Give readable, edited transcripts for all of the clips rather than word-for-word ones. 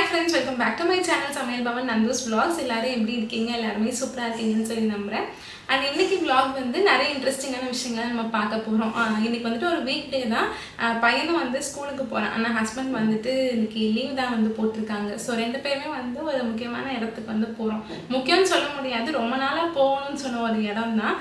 friends, welcome back to my channel Samayal Bhavan Nandu's vlogs. எல்லாரும் எப்படி இருக்கீங்க? எல்லாரும் சூப்பரா இருக்கீங்கன்னு சொல்லி நம்புறேன். And இன்னைக்கு vlog வந்து நிறைய இன்ட்ரஸ்டிங்கான விஷயங்களை நம்ம பார்க்க போறோம். இன்னைக்கு வந்துட்டு ஒரு வீக் டே தான். பையனும் வந்து ஸ்கூலுக்கு போறான். ஆனா ஹஸ்பண்ட் வந்துட்டு இன்னைக்கு லீவ் தான் வந்து போட்டுருக்காங்க. ஸோ ரெண்டு பேருமே வந்து ஒரு முக்கியமான இடத்துக்கு வந்து போறோம். முக்கியம்னு சொல்ல முடியாது, ரொம்ப நாளா போகணும்னு சொன்ன ஒரு இடம் தான்.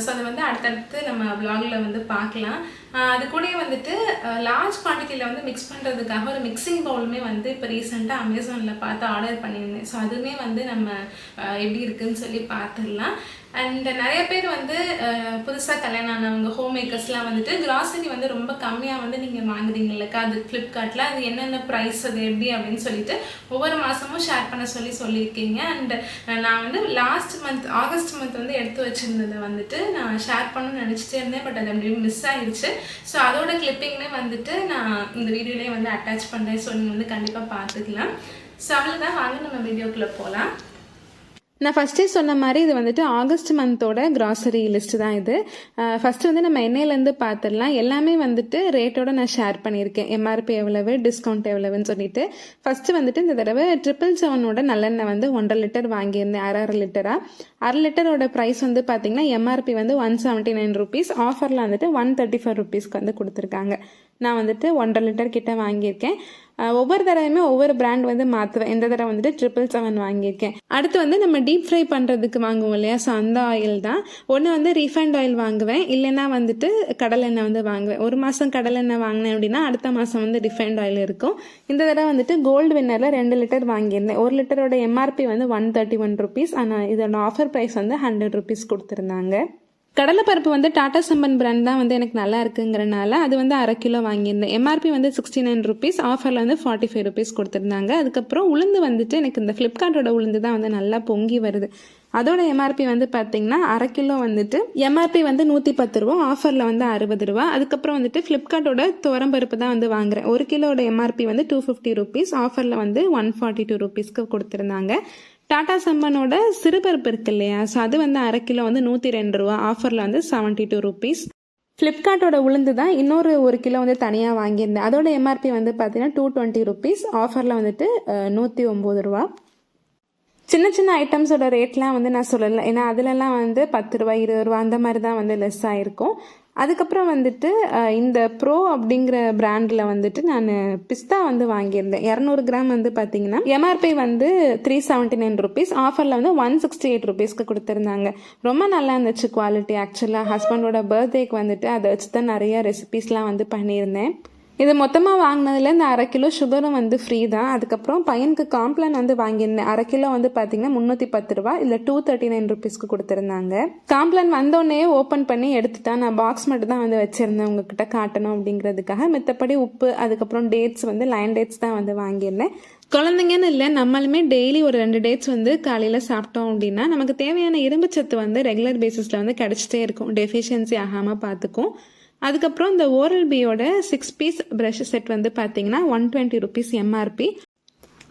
ஸோ அதை வந்து அடுத்தடுத்து நம்ம vlogல வந்து பார்க்கலாம். அது கூட வந்துட்டு லார்ஜ் குவான்டிட்டியில் வந்து மிக்ஸ் பண்ணுறதுக்காக ஒரு மிக்சிங் பவுலுமே வந்து இப்போ ரீசெண்டாக அமேசானில் பார்த்து ஆர்டர் பண்ணியிருந்தேன். ஸோ அதுவுமே வந்து நம்ம எப்படி இருக்குதுன்னு சொல்லி பார்த்துடலாம். அண்ட் நிறைய பேர் வந்து புதுசாக கல்யாணம் ஆனவங்க ஹோம் மேக்கர்ஸ்லாம் வந்துட்டு கிராசரி வந்து ரொம்ப கம்மியாக வந்து நீங்கள் வாங்குறீங்களக்கா, அது ஃப்ளிப்கார்ட்டில் அது என்னென்ன ப்ரைஸ், அது எப்படி அப்படின்னு சொல்லிட்டு ஒவ்வொரு மாதமும் ஷேர் பண்ண சொல்லியிருக்கீங்க. அண்ட் நான் வந்து லாஸ்ட் மந்த் ஆகஸ்ட் மந்த் வந்து எடுத்து வச்சுருந்ததை வந்துட்டு நான் ஷேர் பண்ணணும்னு நினச்சிட்டே இருந்தேன். பட் அது அப்படி மிஸ் ஆகிடுச்சு. ஸோ அதோட கிளிப்பிங்குமே வந்துட்டு நான் இந்த வீடியோலேயே வந்து அட்டாச் பண்ணுறேன். ஸோ நீங்கள் வந்து கண்டிப்பாக பார்த்துக்கலாம். ஸோ அவ்வளோதான், வாங்க நம்ம வீடியோக்குள்ளே போகலாம். நான் ஃபஸ்ட்டே சொன்ன மாதிரி இது வந்துட்டு ஆகஸ்ட் மந்தோட கிராசரி லிஸ்ட்டு தான் இது. ஃபஸ்ட்டு வந்து நம்ம எண்ணெயிலேருந்து பார்த்துடலாம். எல்லாமே வந்துட்டு ரேட்டோட நான் ஷேர் பண்ணியிருக்கேன். எம்ஆர்பி எவ்வளவு, டிஸ்கவுண்ட் எவ்வளவுன்னு சொல்லிட்டு. ஃபஸ்ட்டு வந்துட்டு இந்த தடவை 777 நல்லெண்ணெய் வந்து 1.5 லிட்டர் வாங்கியிருந்தேன், அரை லிட்டராக. 1/2 லிட்டரோட ப்ரைஸ் வந்து பார்த்தீங்கன்னா எம்ஆர்பி வந்து 179 ருபீஸ், ஆஃபரில் வந்துட்டு 134 ருபீஸ்க்கு வந்து கொடுத்துருக்காங்க. நான் வந்துட்டு 1.5 லிட்டர் கிட்ட வாங்கியிருக்கேன். ஒவ்வொரு தடவையுமே ஒவ்வொரு பிராண்ட் வந்து மாற்றுவேன். இந்த தடவை வந்துட்டு 777 வாங்கியிருக்கேன். அடுத்து வந்து நம்ம டீப் ஃப்ரை பண்ணுறதுக்கு வாங்குவோம் இல்லையா, ஸோ அந்த ஆயில் தான். ஒன்று வந்து ரீஃபைண்ட் ஆயில் வாங்குவேன், இல்லைன்னா வந்துட்டு கடலெண்ணெய் வந்து வாங்குவேன். ஒரு மாதம் கடலெண்ணெய் வாங்கினேன் அப்படின்னா அடுத்த மாதம் வந்து ரிஃபைண்ட் ஆயில் இருக்கும். இந்த தடவை வந்துட்டு கோல்டு வின்னரில் 2 லிட்டர் வாங்கியிருந்தேன். 1 லிட்டரோட எம்ஆர்பி வந்து 131 ருபீஸ், ஆனால் இதோட ஆஃபர் ப்ரைஸ் வந்து 100 ருபீஸ் கொடுத்துருந்தாங்க. கடலைப்பருப்பு வந்து டாடா சம்பன் பிராண்ட் தான் வந்து எனக்கு நல்லா இருக்குங்கிறனால அது வந்து 1/2 கிலோ வாங்கியிருந்தேன். எம்ஆர்பி வந்து 69 ருபீஸ், ஆஃபரில் வந்து 45 ருபீஸ் கொடுத்துருந்தாங்க. அதுக்கப்புறம் உளுந்து வந்துட்டு எனக்கு இந்த ஃப்ளிப்கார்ட்டோட உளுந்து தான் வந்து நல்லா பொங்கி வருது. அதோட எம்ஆர்பி வந்து பார்த்தீங்கன்னா 1/2 கிலோ வந்துட்டு எம்ஆர்பி வந்து 110 ரூபா, ஆஃபரில் வந்து 60 ரூபா. அதுக்கப்புறம் வந்துட்டு ஃப்ளிப்கார்ட்டோட துவரம்பருப்பு தான் வந்து வாங்குறேன். 1 கிலோட எம்ஆர்பி வந்து 250 ருபீஸ், ஆஃபரில் வந்து 142 ருபீஸ்க்கு கொடுத்துருந்தாங்க. டாடா சம்பனோட சிறுபருப்பு இருக்கு இல்லையா, ஸோ அது வந்து 1/2 கிலோ வந்து 102 ரூபா, ஆஃபரில் வந்து 72 ருபீஸ். ஃப்ளிப்கார்ட்டோட உளுந்து தான் இன்னொரு 1 கிலோ வந்து தனியாக வாங்கியிருந்தேன். அதோட எம்ஆர்பி வந்து பார்த்தீங்கன்னா 220 ருபீஸ், ஆஃபரில் வந்துட்டு 109 ரூபா. சின்ன சின்ன ஐட்டம்ஸோட ரேட்லாம் வந்து நான் சொல்லலை, ஏன்னா அதிலெல்லாம் வந்து 10 ரூபா 20 ரூபா அந்த மாதிரி தான் வந்து லெஸ் ஆகிருக்கும். அதுக்கப்புறம் வந்துட்டு இந்த ப்ரோ அப்படிங்கிற பிராண்டில் வந்துட்டு நான் பிஸ்தா வந்து வாங்கியிருந்தேன். 200 கிராம் வந்து பார்த்தீங்கன்னா எம்ஆர்பி வந்து 379 ருபீஸ், ஆஃபரில் வந்து 168 ருபீஸ்க்கு கொடுத்துருந்தாங்க. ரொம்ப நல்லா இருந்துச்சு குவாலிட்டி. ஆக்சுவலாக ஹஸ்பண்டோட பர்த்டேக்கு வந்துட்டு அதை வச்சு தான் நிறைய ரெசிபீஸ்லாம் வந்து பண்ணியிருந்தேன். இது மொத்தமாக வாங்கினதுல இந்த 1/2 கிலோ சுகரும் வந்து ஃப்ரீ தான். அதுக்கப்புறம் பையனுக்கு காம்ப்ளான் வந்து வாங்கியிருந்தேன். 1/2 கிலோ வந்து பார்த்தீங்கன்னா 310 ரூபா, இல்லை 239 ருபீஸ்க்கு கொடுத்துருந்தாங்க. காம்ப்ளான் வந்தோடனே ஓப்பன் பண்ணி எடுத்துட்டா. நான் பாக்ஸ் மட்டும் தான் வந்து வச்சுருந்தேன் உங்ககிட்ட காட்டணும் அப்படிங்கிறதுக்காக. மித்தப்படி உப்பு, அதுக்கப்புறம் டேட்ஸ் வந்து லைன் டேட்ஸ் தான் வந்து வாங்கியிருந்தேன். குழந்தைங்கன்னு இல்லை, நம்மளுமே டெய்லி ஒரு 2 டேட்ஸ் வந்து காலையில் சாப்பிட்டோம் அப்படின்னா நமக்கு தேவையான இரும்புச்சத்து வந்து ரெகுலர் பேசிஸில் வந்து கிடச்சிட்டே இருக்கும், டெஃபிஷியன்சி ஆகாமல் பார்த்துக்கும். அதுக்கப்புறம் இந்த ஓரல் பியோட 6 பீஸ் ப்ரஷ் செட் வந்து பார்த்தீங்கன்னா 120 ருபீஸ் எம்ஆர்பி,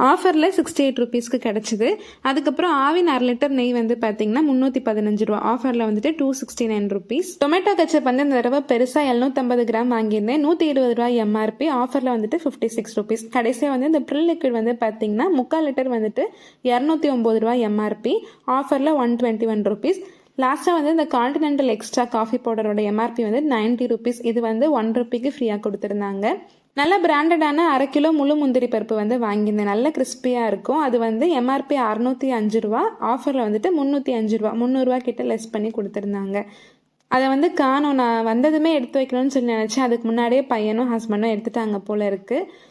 ஆஃபரில் 68 ருபீஸ்க்கு கிடச்சிது. அதுக்கப்புறம் ஆவின் 1/2 லிட்டர் நெய் வந்து பார்த்தீங்கன்னா 315 ரூபா, ஆஃபரில் வந்துட்டு 269 ருபீஸ். டொமேட்டோ கெச்சப் வந்து இந்த தடவை பெருசாக 750 கிராம் வாங்கியிருந்தேன். 120 ரூபா எம்ஆர்பி, ஆஃபரில் வந்துட்டு 56 ருபீஸ். கடைசியாக வந்து இந்த ப்ரில் லிக்விட் வந்து பார்த்தீங்கன்னா 3/4 லிட்டர் வந்துட்டு 209 ரூபா எம்ஆர்பி, ஆஃபரில் 121 ருபீஸ். லாஸ்ட்டாக வந்து இந்த கான்டினென்டல் எக்ஸ்ட்ரா காஃபி பவுடரோட எம்ஆர்பி வந்து 90 ருபீஸ். இது வந்து 1 ருபிக்கு ஃப்ரீயாக கொடுத்துருந்தாங்க. நல்ல பிராண்டடான 1/2 கிலோ முழு முந்திரி பருப்பு வந்து வாங்கியிருந்தேன். நல்ல கிறிஸ்பியாக இருக்கும். அது வந்து எம்ஆர்பி 605 ரூபா, ஆஃபரில் வந்துட்டு 305 ரூபா, 300 ரூபா கிட்ட லெஸ் பண்ணி கொடுத்துருந்தாங்க. அதை வந்து காணோம். நான் வந்ததுமே எடுத்து வைக்கணும்னு சொல்லி நினச்சேன். அதுக்கு முன்னாடியே பையனும் ஹஸ்பண்டும் எடுத்துட்டாங்க போல இருக்குது.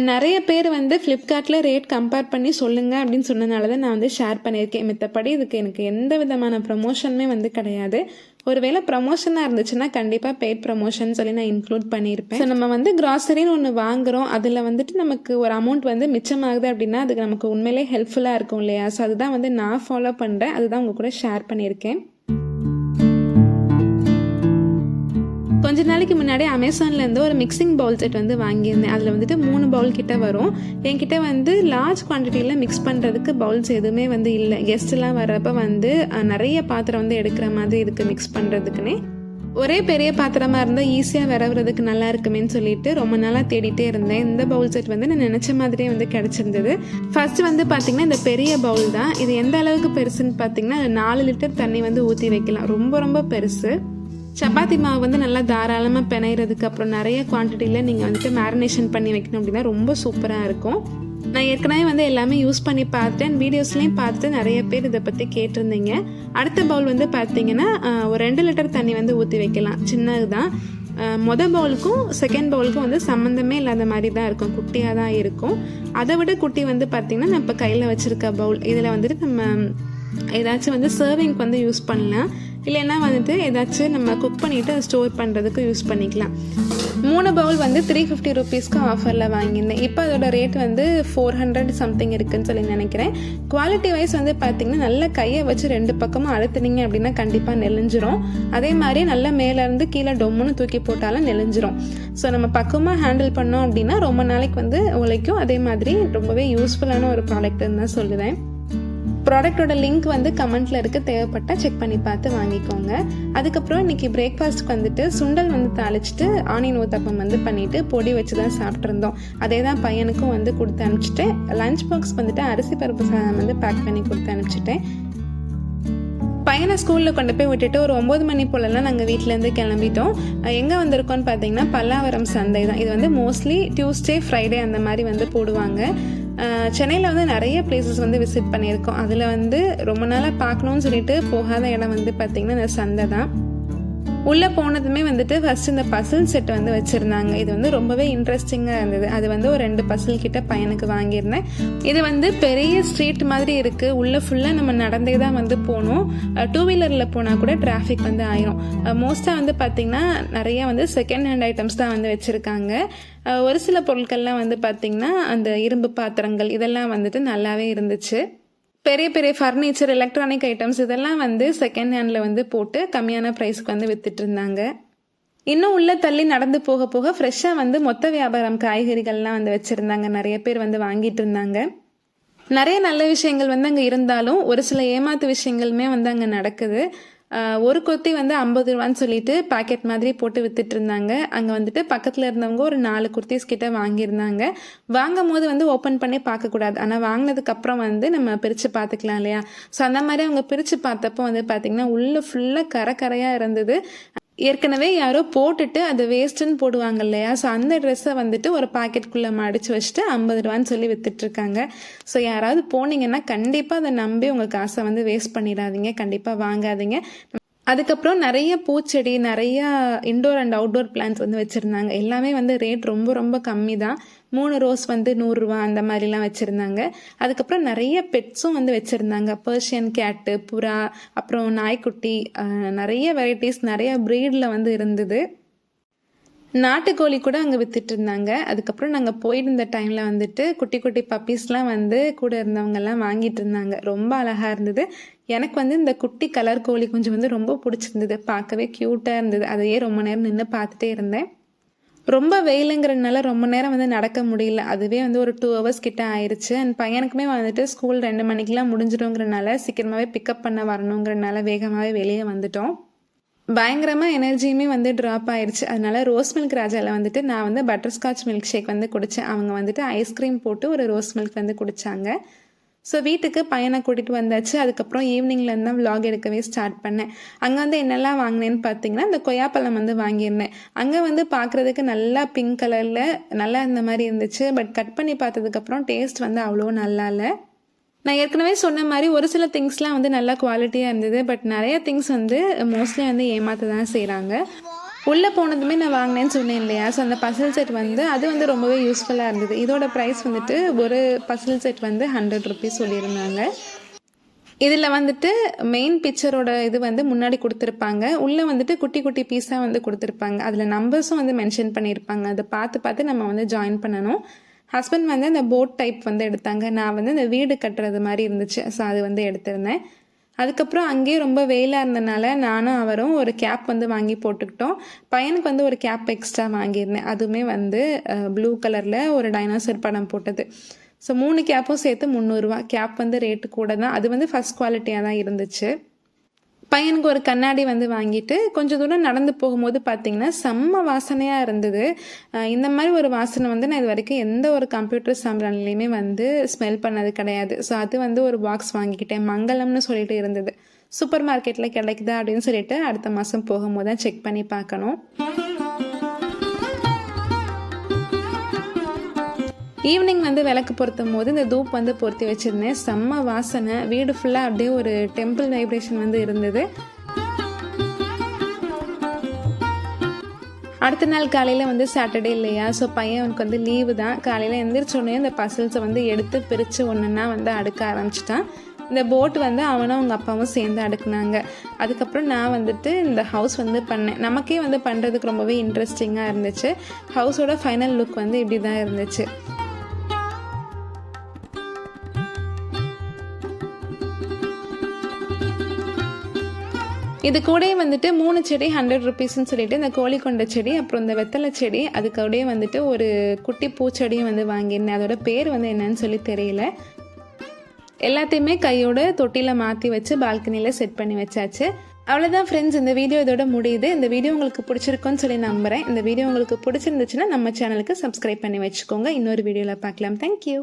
நிறைய பேர் வந்து ஃப்ளிப்கார்ட்டில் ரேட் கம்பேர் பண்ணி சொல்லுங்கள் அப்படின்னு சொன்னதுனால தான் நான் வந்து ஷேர் பண்ணியிருக்கேன். மித்தபடி இதுக்கு எனக்கு எந்த விதமான ப்ரமோஷனுமே வந்து கிடையாது. ஒருவேளை ப்ரமோஷனாக இருந்துச்சுன்னா கண்டிப்பாக பெய்ட் ப்ரமோஷன் சொல்லி நான் இன்க்ளூட் பண்ணியிருப்பேன். ஸோ நம்ம வந்து கிராசரின்னு ஒன்று வாங்குகிறோம், அதில் வந்துட்டு நமக்கு ஒரு அமௌண்ட் வந்து மிச்சமாகுது அப்படின்னா அதுக்கு நமக்கு உண்மையிலே ஹெல்ப்ஃபுல்லாக இருக்கும் இல்லையா. ஸோ அதுதான் வந்து நான் ஃபாலோ பண்ணுறேன், அதுதான் உங்கள் கூட ஷேர் பண்ணியிருக்கேன். கொஞ்ச நாளைக்கு முன்னாடி அமேசான்லேருந்து ஒரு மிக்சிங் பவுல் செட் வந்து வாங்கியிருந்தேன். அதில் வந்துட்டு 3 பவுல் கிட்ட வரும். என்கிட்ட வந்து லார்ஜ் குவான்டிட்டியில் மிக்ஸ் பண்ணுறதுக்கு பவுல்ஸ் எதுவுமே வந்து இல்லை. கெஸ்ட்லாம் வர்றப்ப வந்து நிறைய பாத்திரம் வந்து எடுக்கிற மாதிரி இருக்குது மிக்ஸ் பண்ணுறதுக்குன்னே. ஒரே பெரிய பாத்திரமாக இருந்தால் ஈஸியாக விரவுறதுக்கு நல்லா இருக்குமேன்னு சொல்லிட்டு ரொம்ப நாளாக தேடிட்டே இருந்தேன். இந்த பவுல் செட் வந்து நான் நினச்ச மாதிரியே வந்து கிடச்சிருந்தது. ஃபர்ஸ்ட் வந்து பார்த்திங்கன்னா இந்த பெரிய பவுல் தான். இது எந்த அளவுக்கு பெருசுன்னு பார்த்திங்கன்னா 4 லிட்டர் தண்ணி வந்து ஊற்றி வைக்கலாம். ரொம்ப ரொம்ப பெருசு. சப்பாத்தி மாவு வந்து நல்லா தாராளமாக பிணையிறதுக்கு அப்புறம் நிறைய குவான்டிட்டியில் நீங்கள் வந்துட்டு மேரினேஷன் பண்ணி வைக்கணும் அப்படின்னா ரொம்ப சூப்பராக இருக்கும். நான் ஏற்கனவே வந்து எல்லாமே யூஸ் பண்ணி பார்த்துட்டேன். வீடியோஸ்லேயும் பார்த்துட்டு நிறைய பேர் இதை பற்றி கேட்டிருந்தீங்க. அடுத்த பவுல் வந்து பார்த்தீங்கன்னா ஒரு 2 லிட்டர் தண்ணி வந்து ஊற்றி வைக்கலாம். சின்னது தான். மொதல் பவுலுக்கும் செகண்ட் பவுலுக்கும் வந்து சம்மந்தமே இல்லாத மாதிரி தான் இருக்கும், குட்டியாக தான் இருக்கும். அதை விட குட்டி வந்து பார்த்திங்கன்னா நான் இப்போ கையில் வச்சுருக்க பவுல். இதில் வந்துட்டு நம்ம ஏதாச்சும் வந்து சர்விங்க்கு வந்து யூஸ் பண்ணலாம், இல்லைன்னா வந்துட்டு ஏதாச்சும் நம்ம குக் பண்ணிவிட்டு அதை ஸ்டோர் பண்ணுறதுக்கு யூஸ் பண்ணிக்கலாம். 3 பவுல் வந்து 350 ருபீஸ்க்கு ஆஃபரில் வாங்கியிருந்தேன். இப்போ அதோட ரேட் வந்து 400 சம்திங் இருக்குதுன்னு சொல்லி நினைக்கிறேன். குவாலிட்டி வைஸ் வந்து பார்த்திங்கன்னா நல்லா கையை வச்சு 2 பக்கமும் அழுத்துனீங்க அப்படின்னா கண்டிப்பாக நெளிஞ்சிரும். அதே மாதிரி நல்லா மேலேருந்து கீழே டொம்முன்னு தூக்கி போட்டாலும் நெளிஞ்சிரும். ஸோ நம்ம பக்கமாக ஹேண்டில் பண்ணோம் அப்படின்னா ரொம்ப நாளைக்கு வந்து உழைக்கும். அதே மாதிரி ரொம்பவே யூஸ்ஃபுல்லான ஒரு ப்ராடக்ட்னு தான் சொல்லுவேன். ப்ராடக்டோட லிங்க் வந்து கமெண்ட்டில் இருக்குது, தேவைப்பட்டால் செக் பண்ணி பார்த்து வாங்கிக்கோங்க. அதுக்கப்புறம் இன்றைக்கி பிரேக்ஃபாஸ்ட்டுக்கு வந்துட்டு சுண்டல் வந்து தாளிச்சிட்டு ஆனியன் ஊத்தப்பம் வந்து பண்ணிவிட்டு பொடி வச்சு தான் சாப்பிட்ருந்தோம். அதே தான் பையனுக்கும் வந்து கொடுத்து அனுப்பிச்சிட்டேன். லஞ்ச் பாக்ஸ் வந்துட்டு அரிசி பருப்பு சாதம் வந்து பேக் பண்ணி கொடுத்து அனுப்பிச்சிட்டேன். பையனை ஸ்கூலில் கொண்டு போய் விட்டுட்டு ஒரு 9 மணி போலலாம் நாங்கள் வீட்டிலேருந்து கிளம்பிட்டோம். எங்கே வந்திருக்கோன்னு பார்த்தீங்கன்னா பல்லாவரம் சந்தை தான். இது வந்து மோஸ்ட்லி டியூஸ்டே ஃப்ரைடே அந்த மாதிரி வந்து போடுவாங்க. சென்னையில் வந்து நிறைய பிளேசஸ் வந்து விசிட் பண்ணியிருக்கோம். அதில் வந்து ரொம்ப நாளாக பார்க்கணுன்னு சொல்லிட்டு போகாத இடம் வந்து பார்த்திங்கன்னா இந்த சந்தை தான். உள்ளே போனதுமே வந்துட்டு ஃபர்ஸ்ட் இந்த பசில் செட் வந்து வச்சுருந்தாங்க. இது வந்து ரொம்பவே இன்ட்ரெஸ்டிங்காக இருந்தது. அது வந்து ஒரு 2 பசில் கிட்ட பையனுக்கு வாங்கியிருந்தேன். இது வந்து பெரிய ஸ்ட்ரீட் மாதிரி இருக்குது. உள்ளே ஃபுல்லாக நம்ம நடந்தே தான் வந்து போகணும். 2 வீலரில் போனால் கூட டிராஃபிக் வந்து ஆயிரும். மோஸ்ட்டாக வந்து பார்த்திங்கன்னா நிறைய வந்து செகண்ட் ஹேண்ட் ஐட்டம்ஸ் தான் வந்து வச்சுருக்காங்க. ஒரு சில பொருட்கள்லாம் வந்து பார்த்திங்கன்னா அந்த இரும்பு பாத்திரங்கள் இதெல்லாம் வந்துட்டு நல்லாவே இருந்துச்சு. பெரிய பெரிய ஃபர்னிச்சர், எலக்ட்ரானிக் ஐட்டம்ஸ் இதெல்லாம் வந்து செகண்ட் ஹேண்டில் வந்து போட்டு கம்மியான ப்ரைஸ்க்கு வந்து வித்துட்டு இருந்தாங்க. இன்னும் உள்ள தள்ளி நடந்து போக போக ஃப்ரெஷ்ஷாக வந்து மொத்த வியாபாரம் காய்கறிகள்லாம் வந்து வச்சுருந்தாங்க. நிறைய பேர் வந்து வாங்கிட்டு இருந்தாங்க. நிறைய நல்ல விஷயங்கள் வந்து அங்கே இருந்தாலும் ஒரு சில ஏமாத்து விஷயங்களுமே வந்து அங்கே நடக்குது. ஒரு கொத்தி வந்து 50 ரூபான்னு சொல்லிட்டு பாக்கெட் மாதிரி போட்டு வித்துட்டு இருந்தாங்க. அங்கே வந்துட்டு பக்கத்தில் இருந்தவங்க ஒரு 4 குர்த்திஸ் கிட்ட வாங்கியிருந்தாங்க. வாங்கும் போது வந்து ஓப்பன் பண்ணி பார்க்கக்கூடாது, ஆனால் வாங்கினதுக்கப்புறம் வந்து நம்ம பிரித்து பார்த்துக்கலாம் இல்லையா. ஸோ அந்த மாதிரி அவங்க பிரித்து பார்த்தப்போ வந்து பார்த்திங்கன்னா உள்ளே ஃபுல்லாக கரையாக இருந்தது. ஏற்கனவே யாரோ போட்டுட்டு அதை வேஸ்ட்டுன்னு போடுவாங்க இல்லையா. ஸோ அந்த ட்ரெஸ்ஸை வந்துட்டு ஒரு பாக்கெட்டுக்குள்ளே மடித்து வச்சுட்டு 50 ரூபான்னு சொல்லி வித்துட்ருக்காங்க. ஸோ யாராவது போனீங்கன்னா கண்டிப்பாக அதை நம்பி உங்கள் காசை வந்து வேஸ்ட் பண்ணிடாதீங்க, கண்டிப்பாக வாங்காதீங்க. அதுக்கப்புறம் நிறைய பூச்செடி, நிறையா இன்டோர் அண்ட் அவுட்டோர் பிளான்ஸ் வந்து வச்சுருந்தாங்க. எல்லாமே வந்து ரேட் ரொம்ப ரொம்ப கம்மி தான். 3 ரோஸ் வந்து 100 ரூபா அந்த மாதிரிலாம் வச்சுருந்தாங்க. அதுக்கப்புறம் நிறைய பெட்ஸும் வந்து வச்சுருந்தாங்க. பர்ஷியன் கேட்டு, புறா, அப்புறம் நாய்க்குட்டி, நிறைய வெரைட்டிஸ், நிறைய ப்ரீடில் வந்து இருந்தது. நாட்டுக்கோழி கூட அங்கே வித்துட்டு இருந்தாங்க. அதுக்கப்புறம் நாங்கள் போயிருந்த டைமில் வந்துட்டு குட்டி குட்டி பப்பீஸ்லாம் வந்து கூட இருந்தவங்கெல்லாம் வாங்கிட்டு இருந்தாங்க. ரொம்ப அழகாக இருந்தது. எனக்கு வந்து இந்த குட்டி கலர் கோழி கொஞ்சம் வந்து ரொம்ப பிடிச்சிருந்தது. பார்க்கவே க்யூட்டாக இருந்தது. அதையே ரொம்ப நேரம் நின்று பார்த்துட்டே இருந்தேன். ரொம்ப வெயிலுங்கிறதுனால ரொம்ப நேரம் வந்து நடக்க முடியல. அதுவே வந்து ஒரு 2 ஹவர்ஸ் கிட்ட ஆயிடுச்சு. அண்ட் பையனுக்குமே வந்துட்டு ஸ்கூல் 2 மணிக்கெலாம் முடிஞ்சிடுங்கிறனால சீக்கிரமாகவே பிக்கப் பண்ண வரணுங்கிறனால வேகமாகவே வெளியே வந்துட்டோம். பயங்கரமாக எனர்ஜியுமே வந்து ட்ராப் ஆயிடுச்சு. அதனால ரோஸ் மில்க் ராஜாவில் வந்துட்டு நான் வந்து பட்டர்ஸ்காட்ச் மில்க் ஷேக் வந்து குடித்தேன். அவங்க வந்துட்டு ஐஸ்கிரீம் போட்டு ஒரு ரோஸ் மில்க் வந்து குடித்தாங்க. ஸோ வீட்டுக்கு பையனை கூட்டிகிட்டு வந்தாச்சு. அதுக்கப்புறம் ஈவினிங்லேருந்து தான் விலாக் எடுக்கவே ஸ்டார்ட் பண்ணேன். அங்கே வந்து என்னெல்லாம் வாங்கினேன்னு பார்த்தீங்கன்னா இந்த கொய்யாப்பழம் வந்து வாங்கியிருந்தேன். அங்கே வந்து பார்க்குறதுக்கு நல்லா பிங்க் கலரில் நல்லா இருந்த மாதிரி இருந்துச்சு. பட் கட் பண்ணி பார்த்ததுக்கப்புறம் டேஸ்ட் வந்து அவ்வளோ நல்லா இல்லை. நான் ஏற்கனவே சொன்ன மாதிரி ஒரு சில திங்ஸ்லாம் வந்து நல்லா குவாலிட்டியாக இருந்தது. பட் நிறைய திங்ஸ் வந்து மோஸ்ட்லி வந்து ஏமாற்ற தான் செய்கிறாங்க. உள்ளே போனதுமே நான் வாங்கினேன்னு சொன்னேன் இல்லையா. ஸோ அந்த பசில் செட் வந்து அது வந்து ரொம்பவே யூஸ்ஃபுல்லாக இருந்தது. இதோட ப்ரைஸ் வந்துட்டு ஒரு பசில் செட் வந்து 100 ருபீஸ் சொல்லியிருந்தாங்க. இதில் வந்துட்டு மெயின் பிக்சரோட இது வந்து முன்னாடி கொடுத்துருப்பாங்க. உள்ளே வந்துட்டு குட்டி குட்டி பீஸாக வந்து கொடுத்துருப்பாங்க. அதில் நம்பர்ஸும் வந்து மென்ஷன் பண்ணியிருப்பாங்க. அதை பார்த்து நம்ம வந்து ஜாயின் பண்ணணும். ஹஸ்பண்ட் வந்து அந்த போட் டைப் வந்து எடுத்தாங்க. நான் வந்து இந்த வீடு கட்டுறது மாதிரி இருந்துச்சு. ஸோ அது வந்து எடுத்திருந்தேன். அதுக்கப்புறம் அங்கேயே ரொம்ப வெயிலாக இருந்தனால நானும் அவரும் ஒரு கேப் வந்து வாங்கி போட்டுக்கிட்டோம். பையனுக்கு வந்து ஒரு கேப் எக்ஸ்ட்ரா வாங்கியிருந்தேன். அதுவுமே வந்து ப்ளூ கலரில் ஒரு டைனோசர் படம் போட்டது. ஸோ 3 கேப்பும் சேர்த்து 300 ரூபா. கேப் வந்து ரேட்டு கூட தான். அது வந்து ஃபஸ்ட் குவாலிட்டியாக தான் இருந்துச்சு. பையனுக்கு ஒரு கண்ணாடி வந்து வாங்கிட்டு கொஞ்சம் தூரம் நடந்து போகும்போது பார்த்தீங்கன்னா செம்ம வாசனையாக இருந்தது. இந்த மாதிரி ஒரு வாசனை வந்து நான் இது வரைக்கும் எந்த ஒரு கம்ப்யூட்டர் சாம்பிரான்லையுமே வந்து ஸ்மெல் பண்ணது கிடையாது. ஸோ அது வந்து ஒரு பாக்ஸ் வாங்கிக்கிட்டேன். மங்களம்னு சொல்லிட்டு இருந்தது. சூப்பர் மார்க்கெட்டில் கிடைக்குதா அப்படின்னு சொல்லிட்டு அடுத்த மாதம் போகும்போது தான் செக் பண்ணி பார்க்கணும். ஈவினிங் வந்து விளக்கு பொருத்தும் போது இந்த தூப் வந்து பொருத்தி வச்சுருந்தேன். செம்ம வாசனை, வீடு ஃபுல்லாக அப்படியே ஒரு டெம்பிள் வைப்ரேஷன் வந்து இருந்தது. அடுத்த நாள் காலையில் வந்து சாட்டர்டே இல்லையா, ஸோ பையனுக்கு வந்து லீவு தான். காலையில் எழுந்திரிச்சோடனே இந்த பசில்ஸை வந்து எடுத்து பிரித்து ஒன்றுன்னா வந்து அடுக்க ஆரம்பிச்சிட்டான். இந்த போட் வந்து அவனும் அவங்க அப்பாவும் சேர்ந்து அடுக்குனாங்க. அதுக்கப்புறம் நான் வந்துட்டு இந்த ஹவுஸ் வந்து பண்ணேன். நமக்கே வந்து பண்ணுறதுக்கு ரொம்பவே இன்ட்ரெஸ்டிங்காக இருந்துச்சு. ஹவுஸோட ஃபைனல் லுக் வந்து இப்படி தான் இருந்துச்சு. இது கூட வந்துட்டு 3 செடி 100 ருபீஸ்ன்னு சொல்லிட்டு இந்த கோழி கொண்ட செடி, அப்புறம் இந்த வெத்தலை செடி, அதுக்கூடயே வந்துட்டு ஒரு குட்டி பூச்செடியும் வந்து வாங்கியிருந்தேன். அதோட பேர் வந்து என்னன்னு சொல்லி தெரியல. எல்லாத்தையுமே கையோட தொட்டியில் மாற்றி வச்சு பால்கனியில் செட் பண்ணி வச்சாச்சு. அவ்வளோதான் ஃப்ரெண்ட்ஸ், இந்த வீடியோ இதோட முடியுது. இந்த வீடியோ உங்களுக்கு பிடிச்சிருக்குன்னு சொல்லி நம்புகிறேன். இந்த வீடியோ உங்களுக்கு பிடிச்சிருந்துச்சுன்னா நம்ம சேனலுக்கு சப்ஸ்கிரைப் பண்ணி வச்சுக்கோங்க. இன்னொரு வீடியோவில் பார்க்கலாம். தேங்க்யூ.